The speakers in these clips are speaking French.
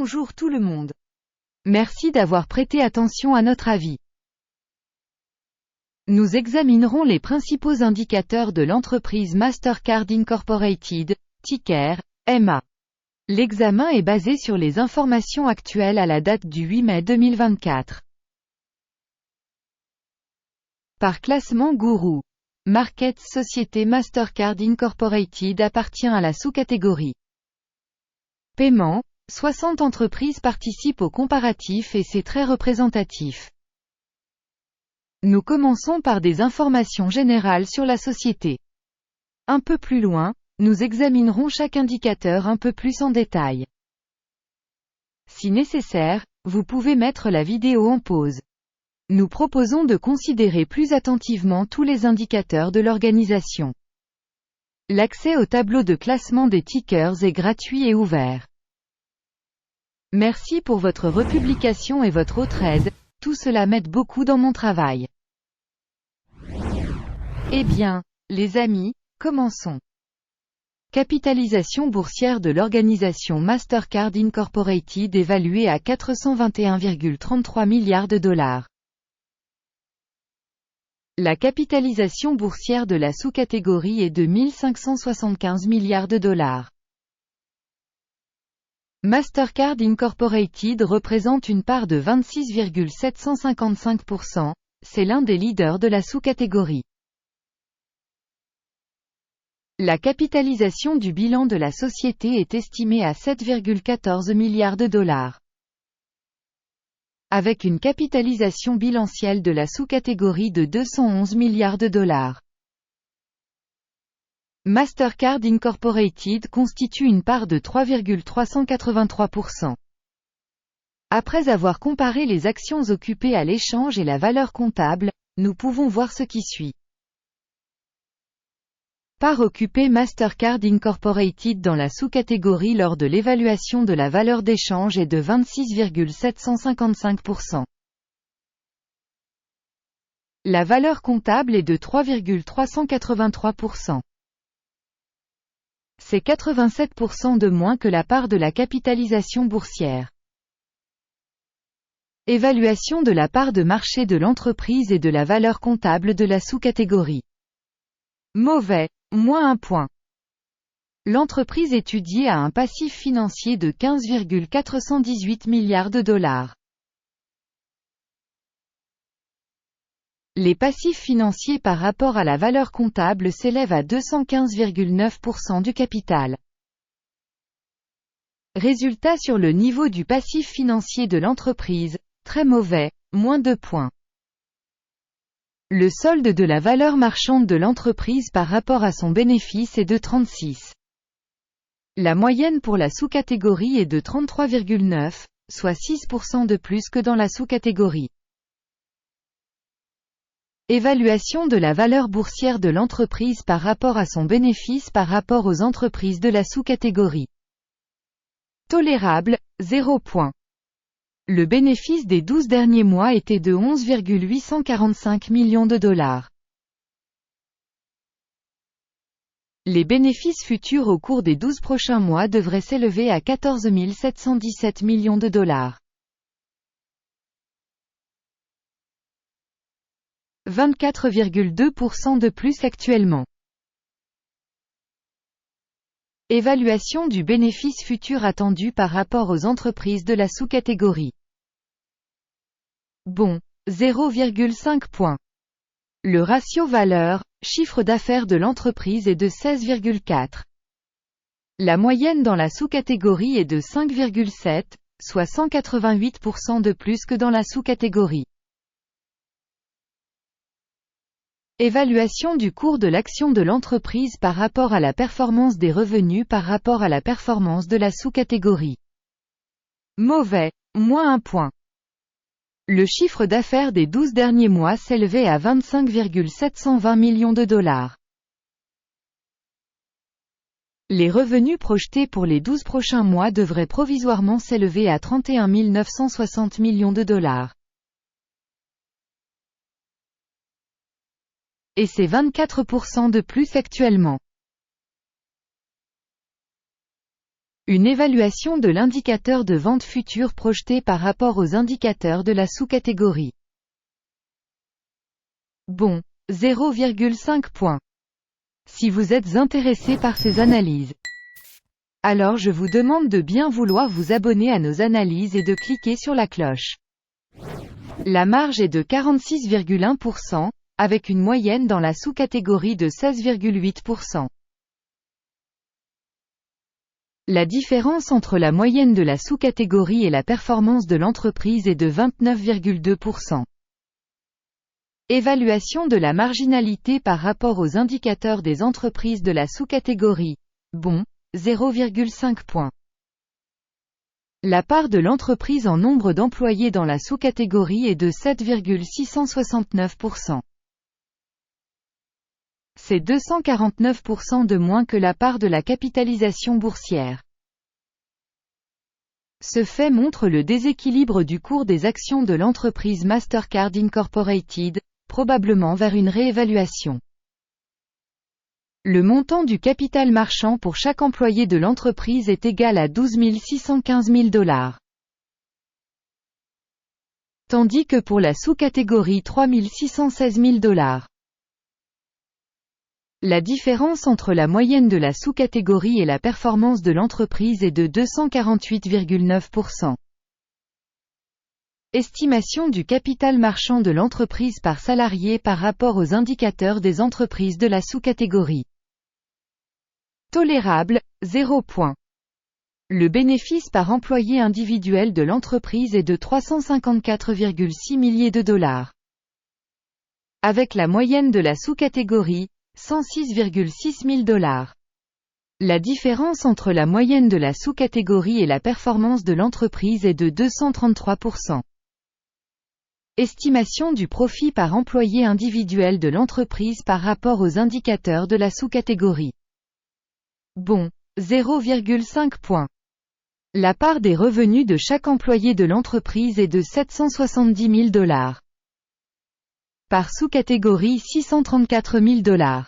Bonjour tout le monde. Merci d'avoir prêté attention à notre avis. Nous examinerons les principaux indicateurs de l'entreprise Mastercard Incorporated, ticker MA. L'examen est basé sur les informations actuelles à la date du 8 mai 2024. Par classement Guru. Market Société Mastercard Incorporated appartient à la sous-catégorie Paiement. 60 entreprises participent au comparatif et c'est très représentatif. Nous commençons par des informations générales sur la société. Un peu plus loin, nous examinerons chaque indicateur un peu plus en détail. Si nécessaire, vous pouvez mettre la vidéo en pause. Nous proposons de considérer plus attentivement tous les indicateurs de l'organisation. L'accès au tableau de classement des tickers est gratuit et ouvert. Merci pour votre republication et votre autre aide, tout cela m'aide beaucoup dans mon travail. Eh bien, les amis, commençons. Capitalisation boursière de l'organisation Mastercard Incorporated évaluée à 421,33 milliards de dollars. La capitalisation boursière de la sous-catégorie est de 1575 milliards de dollars. Mastercard Incorporated représente une part de 26,755%, c'est l'un des leaders de la sous-catégorie. La capitalisation du bilan de la société est estimée à 7,14 milliards de dollars. Avec une capitalisation bilancielle de la sous-catégorie de 211 milliards de dollars. Mastercard Incorporated constitue une part de 3,383%. Après avoir comparé les actions occupées à l'échange et la valeur comptable, nous pouvons voir ce qui suit. Part occupée Mastercard Incorporated dans la sous-catégorie lors de l'évaluation de la valeur d'échange est de 26,755%. La valeur comptable est de 3,383%. C'est 87% de moins que la part de la capitalisation boursière. Évaluation de la part de marché de l'entreprise et de la valeur comptable de la sous-catégorie. Mauvais, moins 1 point. L'entreprise étudiée a un passif financier de 15,418 milliards de dollars. Les passifs financiers par rapport à la valeur comptable s'élèvent à 215,9% du capital. Résultat sur le niveau du passif financier de l'entreprise, très mauvais, moins 2 points. Le solde de la valeur marchande de l'entreprise par rapport à son bénéfice est de 36. La moyenne pour la sous-catégorie est de 33,9, soit 6% de plus que dans la sous-catégorie. Évaluation de la valeur boursière de l'entreprise par rapport à son bénéfice par rapport aux entreprises de la sous-catégorie. Tolérable, 0 point. Le bénéfice des 12 derniers mois était de 11,845 millions de dollars. Les bénéfices futurs au cours des 12 prochains mois devraient s'élever à 14 717 millions de dollars. 24,2% de plus actuellement. Évaluation du bénéfice futur attendu par rapport aux entreprises de la sous-catégorie. Bon, 0,5 points. Le ratio valeur, chiffre d'affaires de l'entreprise est de 16,4. La moyenne dans la sous-catégorie est de 5,7, soit 188% de plus que dans la sous-catégorie. Évaluation du cours de l'action de l'entreprise par rapport à la performance des revenus par rapport à la performance de la sous-catégorie. Mauvais, moins 1 point. Le chiffre d'affaires des 12 derniers mois s'élevait à 25,720 millions de dollars. Les revenus projetés pour les 12 prochains mois devraient provisoirement s'élever à 31 960 millions de dollars. Et c'est 24% de plus actuellement. Une évaluation de l'indicateur de vente future projeté par rapport aux indicateurs de la sous-catégorie. Bon, 0,5 points. Si vous êtes intéressé par ces analyses, alors je vous demande de bien vouloir vous abonner à nos analyses et de cliquer sur la cloche. La marge est de 46,1%, avec une moyenne dans la sous-catégorie de 16,8%. La différence entre la moyenne de la sous-catégorie et la performance de l'entreprise est de 29,2%. Évaluation de la marginalité par rapport aux indicateurs des entreprises de la sous-catégorie. Bon, 0,5 points. La part de l'entreprise en nombre d'employés dans la sous-catégorie est de 7,669%. C'est 249% de moins que la part de la capitalisation boursière. Ce fait montre le déséquilibre du cours des actions de l'entreprise Mastercard Incorporated, probablement vers une réévaluation. Le montant du capital marchand pour chaque employé de l'entreprise est égal à 12 615 000 $. Tandis que pour la sous-catégorie 3 616 000 $. La différence entre la moyenne de la sous-catégorie et la performance de l'entreprise est de 248,9%. Estimation du capital marchand de l'entreprise par salarié par rapport aux indicateurs des entreprises de la sous-catégorie. Tolérable, 0 points. Le bénéfice par employé individuel de l'entreprise est de 354,6 milliers de $. Avec la moyenne de la sous-catégorie, 106,6 000 $. La différence entre la moyenne de la sous-catégorie et la performance de l'entreprise est de 233%. Estimation du profit par employé individuel de l'entreprise par rapport aux indicateurs de la sous-catégorie. Bon, 0,5 points. La part des revenus de chaque employé de l'entreprise est de 770 000 $. Par sous-catégorie 634 000 $.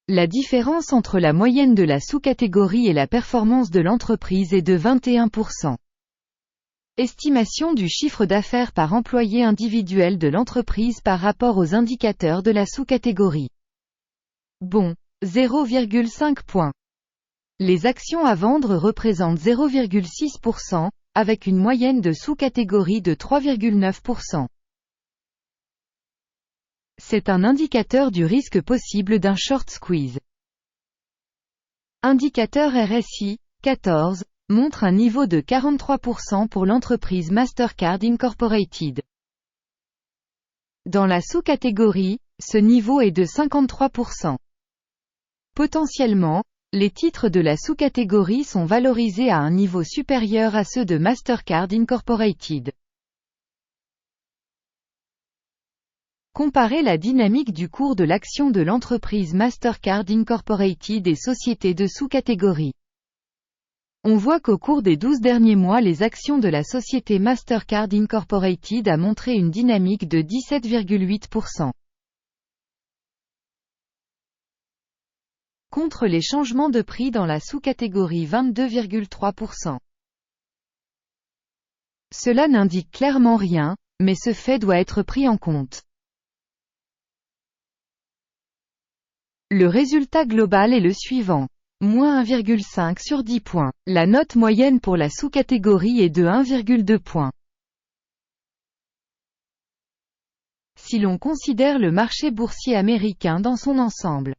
La différence entre la moyenne de la sous-catégorie et la performance de l'entreprise est de 21%. Estimation du chiffre d'affaires par employé individuel de l'entreprise par rapport aux indicateurs de la sous-catégorie. Bon, 0,5 points. Les actions à vendre représentent 0,6%, avec une moyenne de sous-catégorie de 3,9%. C'est un indicateur du risque possible d'un short squeeze. Indicateur RSI, 14, montre un niveau de 43% pour l'entreprise Mastercard Incorporated. Dans la sous-catégorie, ce niveau est de 53%. Potentiellement, les titres de la sous-catégorie sont valorisés à un niveau supérieur à ceux de Mastercard Incorporated. Comparez la dynamique du cours de l'action de l'entreprise Mastercard Incorporated et sociétés de sous-catégorie. On voit qu'au cours des 12 derniers mois les actions de la société Mastercard Incorporated a montré une dynamique de 17,8%. Contre les changements de prix dans la sous-catégorie 22,3%. Cela n'indique clairement rien, mais ce fait doit être pris en compte. Le résultat global est le suivant. Moins 1,5 sur 10 points. La note moyenne pour la sous-catégorie est de 1,2 points. Si l'on considère le marché boursier américain dans son ensemble,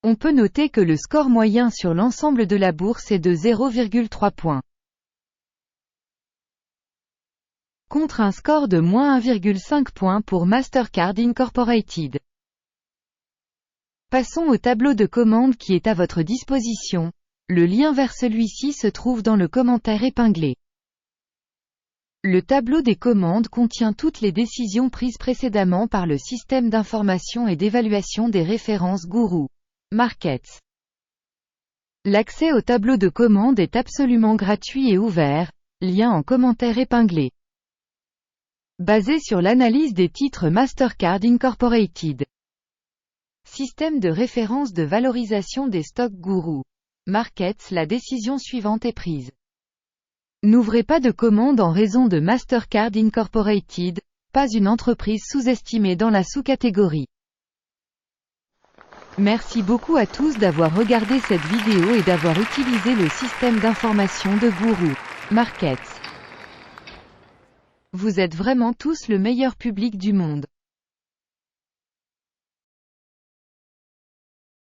on peut noter que le score moyen sur l'ensemble de la bourse est de 0,3 points. Contre un score de moins 1,5 points pour Mastercard Incorporated. Passons au tableau de commande qui est à votre disposition. Le lien vers celui-ci se trouve dans le commentaire épinglé. Le tableau des commandes contient toutes les décisions prises précédemment par le système d'information et d'évaluation des références Guru Markets. L'accès au tableau de commande est absolument gratuit et ouvert, lien en commentaire épinglé. Basé sur l'analyse des titres Mastercard Incorporated. Système de référence de valorisation des stocks Guru. Markets. La décision suivante est prise. N'ouvrez pas de commande en raison de Mastercard Incorporated, pas une entreprise sous-estimée dans la sous-catégorie. Merci beaucoup à tous d'avoir regardé cette vidéo et d'avoir utilisé le système d'information de Guru Markets. Vous êtes vraiment tous le meilleur public du monde.